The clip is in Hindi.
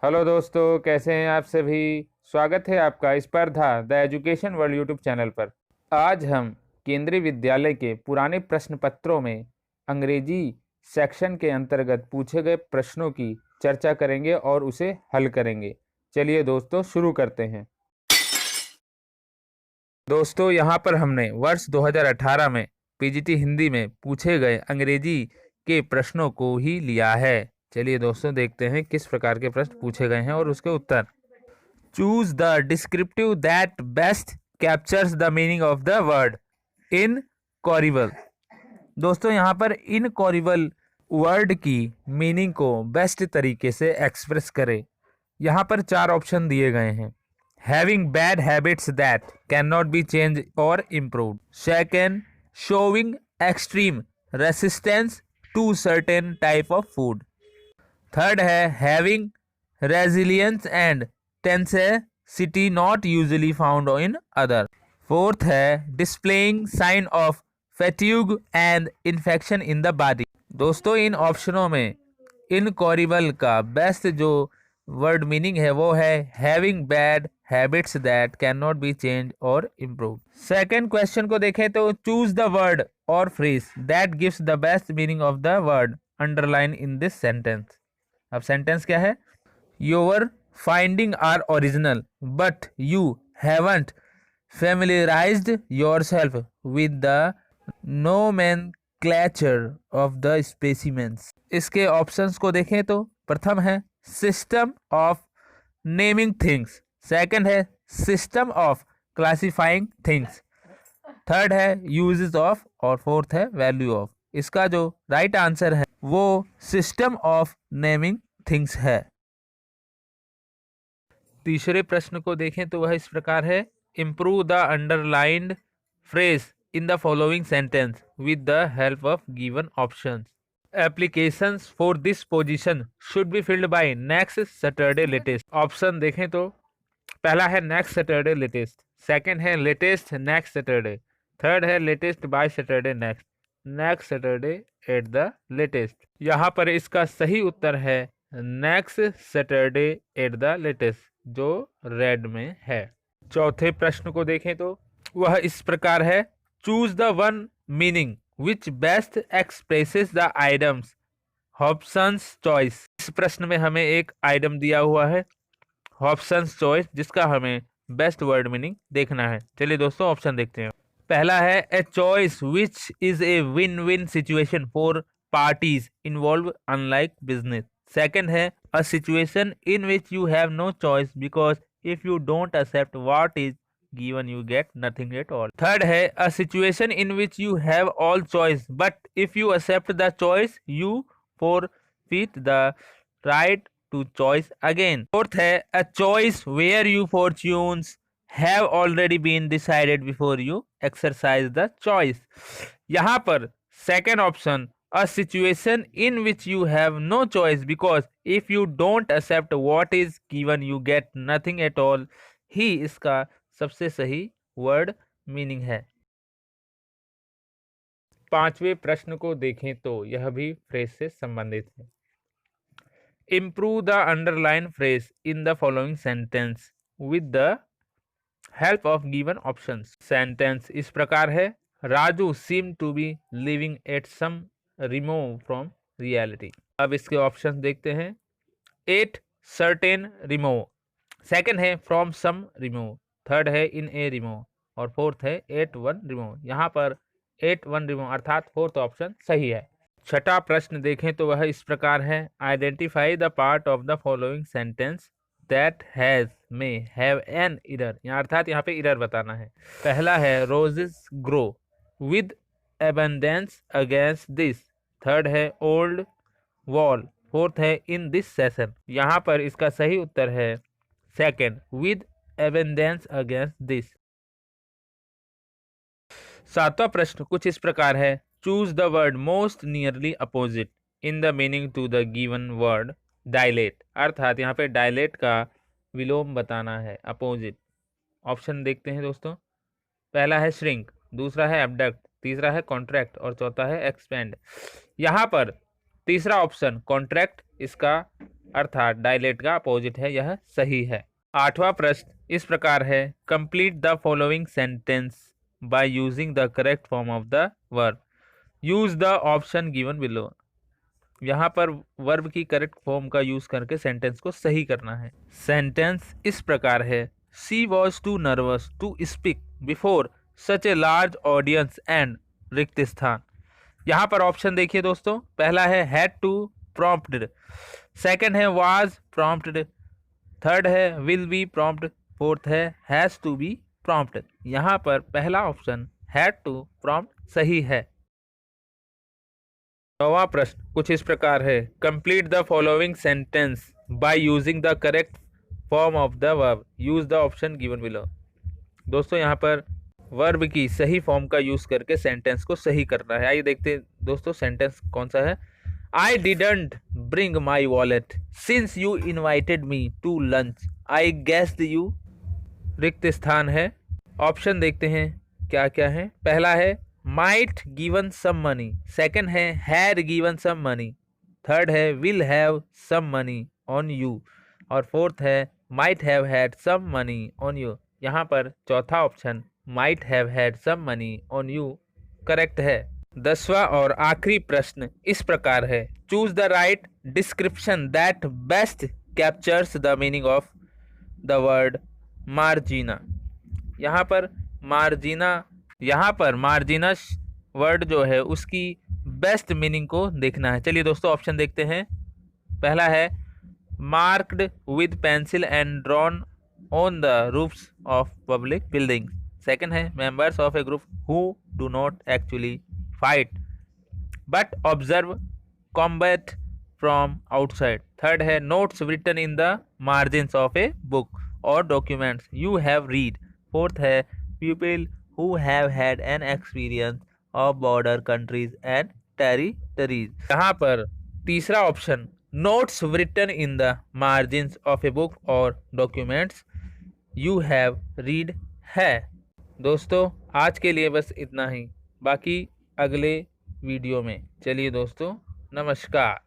हेलो दोस्तों, कैसे हैं आप सभी। स्वागत है आपका स्पर्धा the education world YouTube channel पर। आज हम केंद्रीय विद्यालय के पुराने प्रश्न पत्रों में अंग्रेजी सेक्शन के अंतर्गत पूछे गए प्रश्नों की चर्चा करेंगे और उसे हल करेंगे। चलिए दोस्तों, शुरू करते हैं। दोस्तों, यहाँ पर हमने वर्ष 2018 में पीजीटी हिंदी में पूछे गए अंग्रेजी के प्रश्नों को ही लिया है। चलिए दोस्तों, देखते हैं किस प्रकार के प्रश्न पूछे गए हैं और उसके उत्तर। Choose the descriptive that best captures the meaning of the word incorrigible. दोस्तों, यहाँ पर इन कॉरिबल वर्ड की मीनिंग को बेस्ट तरीके से एक्सप्रेस करें। यहाँ पर चार ऑप्शन दिए गए हैं। Having bad habits that can not be change और improve. Second, showing extreme resistance to certain type of food. Third है having resilience and tenacity not usually found in other. Fourth है displaying sign of fatigue and infection in the body. दोस्तों, इन ऑप्शनों में इन कॉरिबल का बेस्ट जो वर्ड मीनिंग है वो है having bad habits that can not be change और इम्प्रूव। सेकेंड क्वेश्चन को देखें तो चूज द वर्ड और phrase that gives the best meaning of the word underline in this sentence. अब सेंटेंस क्या है? Your finding are original but you haven't familiarized yourself with the nomenclature of the specimens। इसके ऑप्शंस को देखें तो प्रथम है system of naming things, second है system of classifying things, third है यूजेस ऑफ और फोर्थ है वैल्यू ऑफ। इसका जो राइट आंसर है वो सिस्टम ऑफ नेमिंग थिंग्स है। तीसरे प्रश्न को देखें तो वह इस प्रकार है improve the underlined phrase in the following sentence with the help of given options. Applications for this position should be filled by next Saturday latest. Option देखें तो पहला है नेक्स्ट सैटरडे लेटेस्ट, सेकंड है लेटेस्ट नेक्स्ट सैटरडे, थर्ड है latest by Saturday next, next Saturday at the latest. यहाँ पर इसका सही उत्तर है next Saturday at the latest, जो रेड में है। चौथे प्रश्न को देखें तो वह इस प्रकार है choose the one meaning which best expresses the items Hobson's choice. इस प्रश्न में हमें एक आइटम दिया हुआ है हॉब्सन्स चॉइस, जिसका हमें बेस्ट वर्ड मीनिंग देखना है। चलिए दोस्तों, ऑप्शन देखते हैं। पहला है a choice which is a win win situation for parties involve unlike business. Second है a situation in which you have no choice because if you don't accept what is given you get nothing at all। Third है a situation in which you have all choice but if you accept the choice you forfeit the right to choice again। Fourth है a choice where your fortunes have already been decided before you exercise the choice। यहाँ पर second option a situation in which you have no choice because if you don't accept what is given you get nothing at all ही इसका सबसे सही वर्ड मीनिंग है। पांचवें प्रश्न को देखें तो यह भी फ्रेज से संबंधित है। Improve the underline phrase in the following sentence with the help of given options. Sentence इस प्रकार है Raju seem to be living at some remove from reality. अब इसके ऑप्शन देखते हैं। एट सर्टेन रिमूव, सेकंड है फ्रॉम सम रिमूव, थर्ड है इन ए रिमूव और फोर्थ है एट वन रिमूव। यहाँ पर एट वन रिमूव अर्थात फोर्थ ऑप्शन सही है। छठा प्रश्न देखें तो वह इस प्रकार है identify the part of the following sentence that has में हैव एन इरर। यहाँ अर्थात यहाँ पे इरर बताना है। पहला है roses grow with abundance against this, third है ओल्ड वॉल, फोर्थ है इन दिस सेशन। यहाँ पर इसका सही उत्तर है second with abundance against this. सातवां प्रश्न कुछ इस प्रकार है choose the word most nearly opposite in the meaning to the given word dilate. अर्थात यहाँ पे डायलेट का विलोम बताना है, अपोजिट। ऑप्शन देखते हैं दोस्तों। पहला है श्रिंक, दूसरा है एबडक्ट, तीसरा है कॉन्ट्रैक्ट और चौथा है एक्सपेंड। यहाँ पर तीसरा ऑप्शन कॉन्ट्रैक्ट इसका अर्थात डायलेट का अपोजिट है, यह सही है। 8वां प्रश्न इस प्रकार है, complete the following sentence by using the correct form of the verb, use the option given below. यहाँ पर वर्ब की करेक्ट फॉर्म का यूज करके सेंटेंस को सही करना है। सेंटेंस इस प्रकार है, she was too nervous to speak before such a large audience and रिक्त स्थान। यहाँ पर ऑप्शन देखिए दोस्तों, पहला है हैड टू प्रॉम्प्टेड, सेकंड है वाज प्रॉम्प्टेड, थर्ड है विल बी प्रॉम्प्ट, फोर्थ है हैज टू बी प्रॉम्प्टेड। यहाँ पर पहला ऑप्शन हैड टू प्रॉम्प्ट सही है। 9वां प्रश्न कुछ इस प्रकार है, complete the following sentence by using the correct form of the verb, use the option given below. दोस्तों यहाँ पर वर्ब की सही फॉर्म का यूज करके सेंटेंस को सही करना है। आइए देखते हैं दोस्तों सेंटेंस कौन सा है। I didn't bring my wallet since you invited me to lunch, I guessed you. रिक्त स्थान है। ऑप्शन देखते हैं क्या क्या है। पहला है might given some money, second है had given some money, third है will have some money on you, और फोर्थ है might have had some money on you. यहाँ पर चौथा option might have had some money on you correct है। 10वां और आखिरी प्रश्न इस प्रकार है, choose the right description that best captures the meaning of the word margina. यहाँ पर मार्जिनस वर्ड जो है उसकी बेस्ट मीनिंग को देखना है। चलिए दोस्तों ऑप्शन देखते हैं। पहला है marked with pencil and drawn on the roofs of public building, second है members of a group who do not actually fight but observe combat from outside, third है notes written in the margins of a book or documents you have read, fourth है people who have had an experience of border countries and territories। यहाँ पर तीसरा option notes written in the margins of a book or documents you have read है। दोस्तों आज के लिए बस इतना ही, बाकी अगले वीडियो में। चलिए दोस्तों नमस्कार।